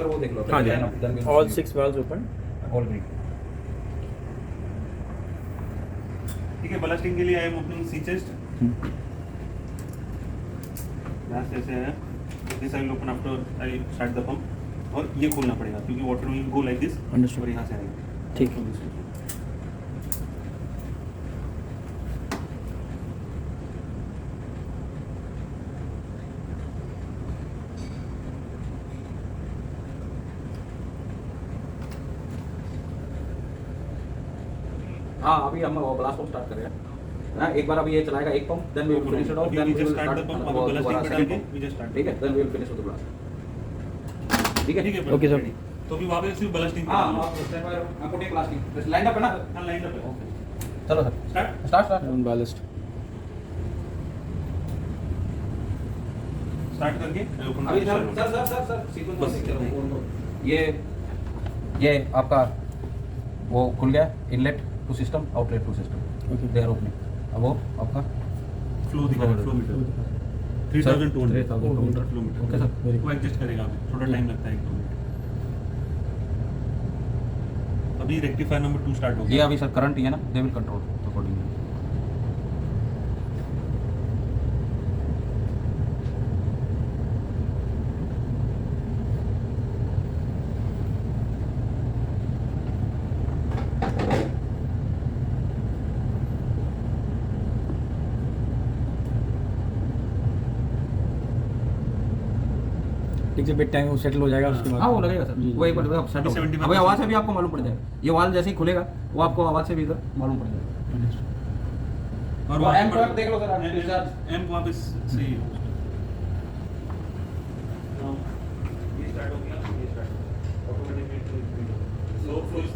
Sir वो देख लो हाँ जी, all 6 valves open. All green. ठीक है, बलास्टिंग के लिए I am opening sea chest. यहाँ से ऐसे है, this I will open after I start the pump, और ये खोलना पड़ेगा क्योंकि water will go like this, Understood. और यहाँ से आएगा। ठीक है। हाँ अभी हम ब्लास्ट पंप स्टार्ट करें ना, एक बार अभी ये चलाएगा एक pump, then we will finish it off, then we will start the pump, अभी ब्लास्टिंग पे डाल के वी जस्ट स्टार्ट, ठीक है, then we will finish with the blast. ठीक है, ठीक है ओके सर। तो अभी वहाँ पे सिर्फ बलास्टिंग हां आप स्टेप बाय आपको टेक ब्लास्टिंग लाइन अप है ना, हाँ लाइन अप है। ओके चलो sir start start On ballast. Start करके ओपन अभी सर सीक्वेंस बस ये आपका वो खुल गया, inlet to system outlet to system, Okay. They are opening. अब वो आपका फ्लो दिखा रहा है, flow meter 3200 flow meter. Okay sir, वो एडजस्ट करेगा, अभी थोड़ा टाइम लगता है 1-2 मिनट। अभी रेक्टिफायर नंबर 2 स्टार्ट हो ये गया। अभी सर करंट ही है ना, दे विल कंट्रोल अकॉर्डिंगली। ठीक है, बेड टाइम वो सेटल हो जाएगा उसके बाद। हाँ वो लगेगा सर, जी, वो एक बार जी। सेट हो गया। 75% अभी आवाज़ से भी आपको मालूम पड़ जाएगा, ये वाल जैसे ही खुलेगा वो आपको आवाज़ से भी इधर मालूम पड़ जाएगा। और वो वहाँ एम पर- को देख लो सर, आप डिस्चार्ज एम वहाँ पे सही है। ये स्टार्ट हो गया, ये स्टार्ट ऑटोमेटिकली स्लो फ्लो इस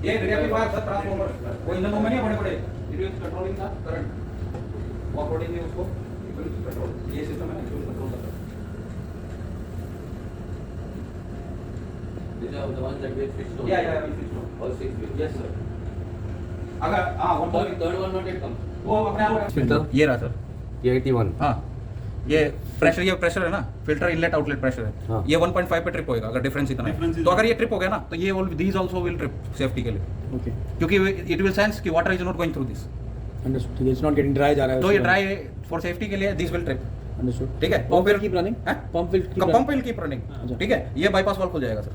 ये रेक्टिफायर सर ट्रांसफार्मर वो इंजन में नहीं बड़े बड़े, it is controlling the current, वो अकॉर्डिंगली उसको कंट्रोल, ये सिस्टम है एक्चुअली कंट्रोल करता है। These are the ones that we have switched on. या अभी switch on। All 6 wheels. Yes sir, अगर हाँ one Third one not yet come. वो अपने आप Filter? ये रहा सर, ये 81. हाँ ये प्रेशर है ना, फिल्टर इनलेट आउटलेट प्रेशर है, हाँ। ये 1.5 पे ट्रिप होएगा अगर डिफरेंस इतना है, Difference तो is- अगर ये ट्रिप हो गया ना तो ये these also will trip safety के लिए, ओके, क्योंकि इट विल सेंस कि water is not going through this, understood. ठीक है, इट्स नॉट गेटिंग ड्राई जा रहा है। तो ये ड्राई फॉर सेफ्टी के लिए दिस विल ट्रिप, अंडरस्टूड। ठीक है। Pump will keep running, pump will pump will keep running, अच्छा। ठीक है। ये बाईपास वाल्व खुल जाएगा सर,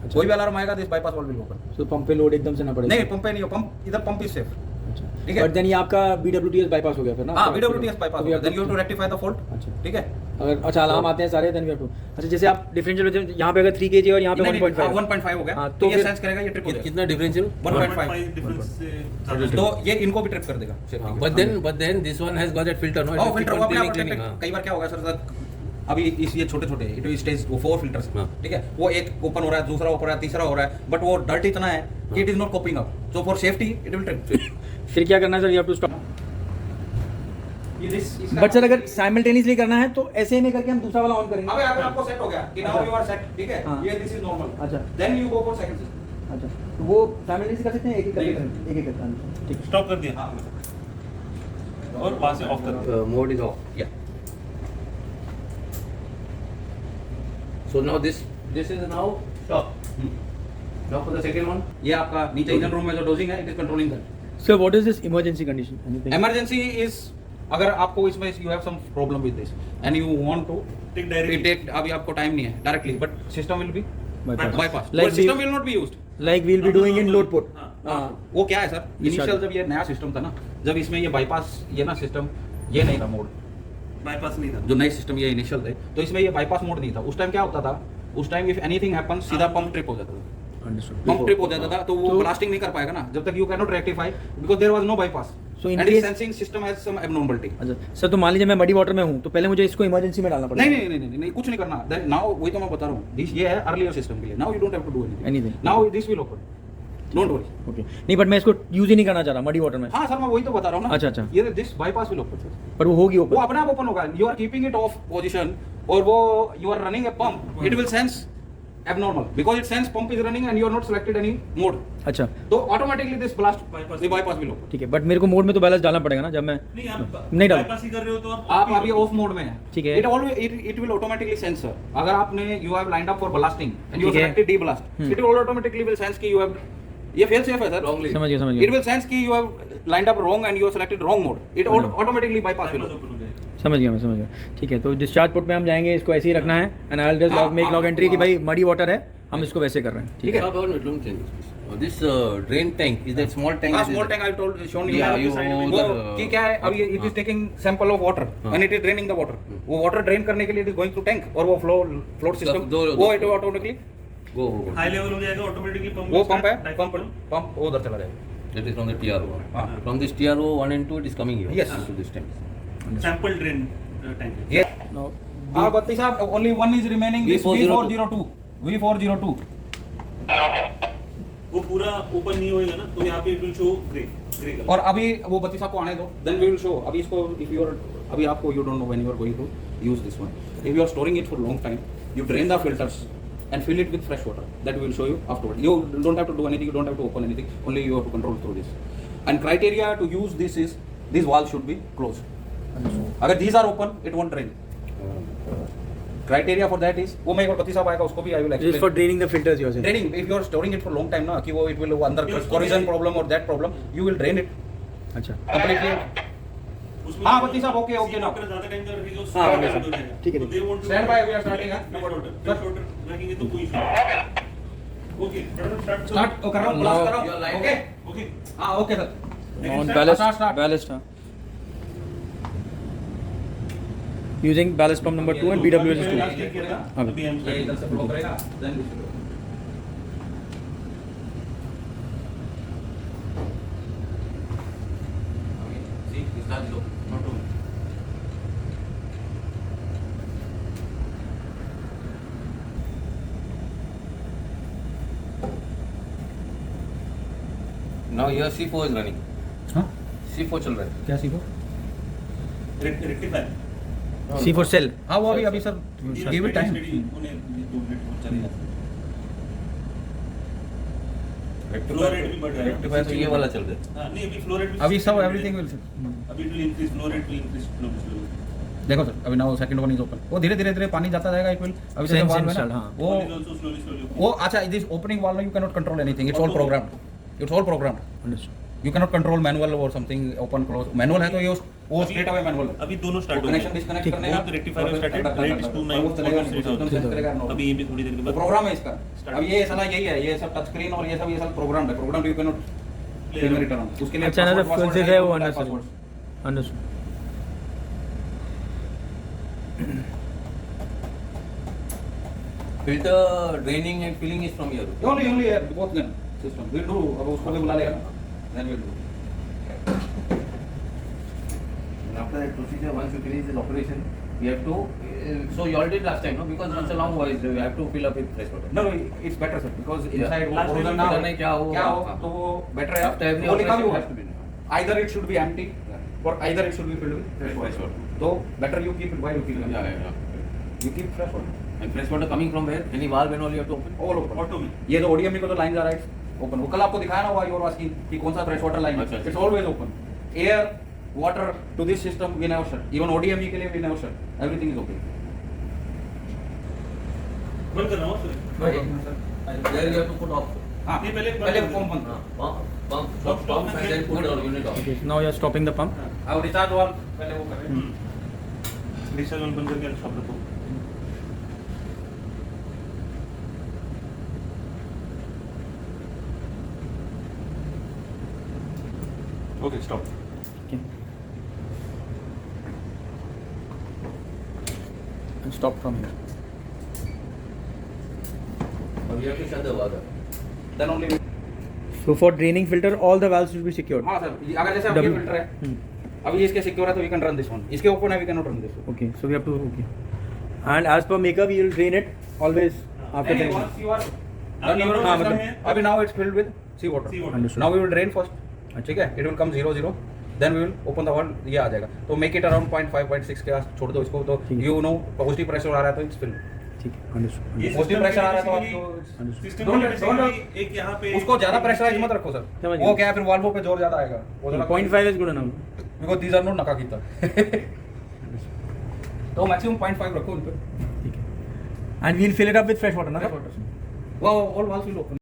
अच्छा। कोई भी अलार्म आएगा this bypass valve will open. So pump पे लोड एकदम से ना पड़े। नहीं पंप पे नहीं हो, पंप इधर पंप इज सेफ, अच्छा, ठीक है। बट देन ये आपका BWTS बाईपास हो गया फिर ना। हाँ BWTS बाईपास, अभी then you have to rectify the fault, अच्छा। ठीक है। अगर अच्छा अलार्म आते हैं सारे, देन वी हैव टू। अच्छा, जैसे आप डिफरेंशियल यहाँ पे अगर 3 kg और यहाँ पे 1.5 1.5 हो गया हाँ, तो तो ये फिर- सेंस करेगा, ये ट्रिप हो जाएगा कितना डिफरेंशियल? 1.5, डिफरेंस से ज़्यादा। तो ये इनको भी ट्रिप कर देगा safety के लिए। But then this one has got that filter, no? It Oh, will keep filter on वो अपने आप cleaning, protect- हाँ। कई बार क्या होगा सर अभी इस ये छोटे इट स्टेज वो 4 फिल्टर्स, हाँ। ठीक है, वो एक ओपन हो रहा है, दूसरा ओपन हो रहा है, तीसरा हो रहा है, बट वो डर्ट इतना है कि it is not coping up, so for safety it will trip. फिर क्या करना है sir? You have to stop. But sir अगर साइमल्टेनियसली करना है तो ऐसे ही नहीं करके हम दूसरा वाला ऑन करेंगे। अबे अगर आपको सेट हो गया कि नाउ यू आर सेट, ठीक है, हाँ। ये दिस इज नॉर्मल, अच्छा। Then you go for second system. अच्छा, तो वो साइमल्टेनियसली कर सकते हैं, एक एक करके नहीं। एक एक करके आना। ठीक है। स्टॉप कर दिया हां और वहाँ से ऑफ कर दिया। Mode is off. या So now this is now stop. Now for the second one. ये आपका नीचे इंजन रूम में जो डोजिंग है it is controlling that. Sir what is this emergency condition? Anything? Emergency is अगर आपको इसमें you have some problem with this and you want to Take directly. Take, अभी आपको टाइम नहीं है directly, but system will be bypass, Like system we- will not be used. Like we'll be doing in load put. हाँ। हाँ, वो क्या है sir, ये इनिशियल शायद- जब ये नया सिस्टम था ना, जब इसमें ये बाईपास ये ना सिस्टम ये नहीं था मोड, बाईपास नहीं था। जो नए सिस्टम ये इनिशियल थे तो इसमें ये बाईपास मोड नहीं था। उस टाइम क्या होता था, उस टाइम इफ एनीथिंग हैपन सीधा पंप ट्रिप हो जाता था, अंडरस्टूड। पंप ट्रिप हो जाता था, तो वो तो- ब्लास्टिंग नहीं कर पाएगा ना जब तक you can not rectify because there was no bypass So in end case- sensing system has some abnormality. अच्छा सर, तो मान लीजिए मैं मडी वाटर में हूँ तो पहले मुझे इसको इमरजेंसी में डालना पड़ेगा? नहीं कुछ नहीं करना, देन नाउ वही तो मैं बता रहा हूँ, दिस ये है अर्लियर सिस्टम के लिए, now you don't have to do Anything. Now this will open, don't worry. Okay, नहीं बट मैं इसको यूज ही नहीं करना चाह रहा मडी वाटर में। हाँ सर मैं वही तो बता रहा हूँ ना, अच्छा, अच्छा। ये this bypass will open sir, पर वो होगी वो ऊपर। अपने आप ओपन होगा, you are keeping it off position और वो you are running a pump, it will sense abnormal because it sense pump is running and you are not selected any mode. अच्छा तो automatically this blast Bypass. the bypass will open. ठीक है, but मेरे को mode में तो balance डालना पड़ेगा ना जब मैं नहीं आप नहीं डाल bypass ही कर रहे हो तो आप अभी ऑफ मोड में हैं. ठीक है. It always it will automatically sense sir. अगर आपने you have lined up for blasting and you ठीक है. selected deblast, it will automatically will sense कि you have ये fail safe है सर. Wrongly. समझ गया It will sense कि you have lined up wrong and you have selected wrong mode. It automatically bypass will open. समझ गया मैं समझ गया. ठीक है, तो डिस्चार्ज पोर्ट पे हम जाएंगे, इसको ऐसे ही रखना है एंड आई विल जस्ट हाँ, मेक हाँ, लॉग एंट्री कि हाँ. भाई मडी वाटर है, हम इसको वैसे कर रहे हैं. ठीक है. Stop, one minute, don't change this. This drain tank is that small tank. हाँ, that is small there? tank I told shown you. Yeah, वो you कि क्या है अभी it is taking sample of water हाँ. and it is draining the water. वो water drain करने के लिए it is going to tank और वो float system दो- वो automatically Go. हाई लेवल हो जाएगा ऑटोमेटिकली पंप वो पंप है पंप वो उधर चला जाएगा. That is from the TRO. हाँ. From this TRO 1 and 2 it is coming here. Yes. To this tank. Sample drain tank ये Now, हाँ बत्ती साहब only one is remaining this V402. V402 वो पूरा ओपन नहीं होएगा ना तो यहाँ पे it will show grey grey colour और अभी वो बत्ती साहब को आने दो then we will show अभी इसको if you are अभी आपको you don't know when you are going to use this one if you are storing it for long time you drain the filters and fill it with fresh water that we will show you afterward you don't have to do anything you don't have to open anything only you have to control through this and criteria to use this is this valve should be closed अगर these are open it won't drain criteria for that is वो मैं एक बार बत्ती साहब आएगा उसको भी I will this is explain for draining the filters you are saying. draining if you are storing it for long time ना कि वो it will अंदर corrosion problem or that problem you will drain it अच्छा. completely उसमें हाँ, बत्ती साहब, okay, okay, now. ज्यादा टाइम कर रही हाँ, okay, sir. ठीक है, ठीक है. Stand by, we are starting, हाँ? रखेंगे तो कोई इशू ओके स्टार्ट start कर रहा हूँ blast कर रहा You are हूँ live. okay ओके हाँ okay sir On ballast, start. ballast. Using ballast pump number 2 and BWS is 2. अभी हम ये इधर से flow करेगा then we should See, this is low. Not too much. Now here C4 is running. हाँ, C4 चल रहा है. क्या सीखो? Rectifier C4 cell. हाँ वो अभी sir give it time flow rate भी बढ़ रहा है Rectifier तो ये वाला चल रहा है. हाँ, नहीं अभी फ्लो रेट अभी सब everything will अभी will increase flow rate will increase flow देखो सर अभी now second one is open वो धीरे धीरे पानी जाता जाएगा इट विल अभी जैसे Sense valve है install, ना हाँ. वो स्लोली वो अच्छा this opening valve you can not control anything it's all programmed it's all programmed Understood. You can not control manual और समथिंग ओपन क्लोज मैनुअल है तो ये वो स्ट्रेट अवे मैनुअल है अभी दोनों स्टार्ट हो कनेक्शन डिस्कनेक्ट ठीक, करने वो तो रेक्टिफायर स्टार्टेड रेट इज 29 अभी ये भी थोड़ी देर के तो बाद प्रोग्राम है इसका अब ये साला यही है ये सब टच स्क्रीन और ये सब प्रोग्राम है program you can not return उसके लिए अच्छा, ना password full से है वो password unnecessary. Understood. Filter draining and filling is from here. only both them system we'll do अब उसको भी बुला लेगा then we'll do And after that procedure, once you finish this operation, we have to. So you already did last time, no? Because it's a long voice, we have to fill up with fresh water. no it's better sir because Yeah. inside वो Last time corrosion भी ना पता नहीं क्या हो तो वो better है After every वो लिखा भी operation, हुआ has to be. either it should be empty or either it should be filled with fresh Fresh water water. so better you keep it while you keep it Yeah. you keep fresh water And fresh water coming from where? Any valve and all you have to open? all open auto में ये तो ओडीएमई को तो line जा रहा है open वो कल आपको दिखाया ना हुआ योर वास्की कि कौन सा फ्रेश वाटर लाइन अच्छा, है अच्छा। It's always open air water to this system we never shut even ODME के लिए we never shut everything is okay बंद कर रहा हूँ sir There you have to put off. हां नहीं, पहले पहले बंद पंप कर बंद Pump, pump, and then put our unit off. Okay, now you are stopping the pump. अब रिचार्ज वाल पहले वो कर रहे हैं डिस्चार्ज वाल्व बंद करके स्टॉप रखो okay stop Okay. And stop from here. Or you have to shut the valve. Then only So for draining filter, all the valves should be secured. हां सर अगर जैसे अब ये फिल्टर है Hmm. अब ये इसके सिक्योर है तो we can run this one इसके ओपन है we can not run this Okay, so we have to. Okay. And as per makeup, you will drain it always after नहीं, draining. once you are अब done your ये हाँ, system मतलब- है, अभी now it's filled with sea water Sea water. Understood. Now we will drain first ठीक है it will come 0 0 then we will open the valve ये आ जाएगा तो मेक इट अराउंड 0.5 0.6 के आस छोड़ दो इसको तो ठीक है। यू नो पॉजिटिव प्रेशर आ रहा है तो इट्स फिल्ड ठीक है अंडरस्टूड ये Positive system pressure आ रहा है तो basically- आपको system Don't- में don't- basically एक यहाँ पे उसको ज्यादा प्रेशराइज मत रखो सर समझ वो गया। क्या है फिर वाल्वो पे जोर ज्यादा आएगा वो ज्यादा 0.5 is good enough because these are not नकाकीता तो मैक्सिमम 0.5 रखो उन पे ठीक है and we'll fill it up with fresh water ना वो ऑल वाल्व्स विल ओपन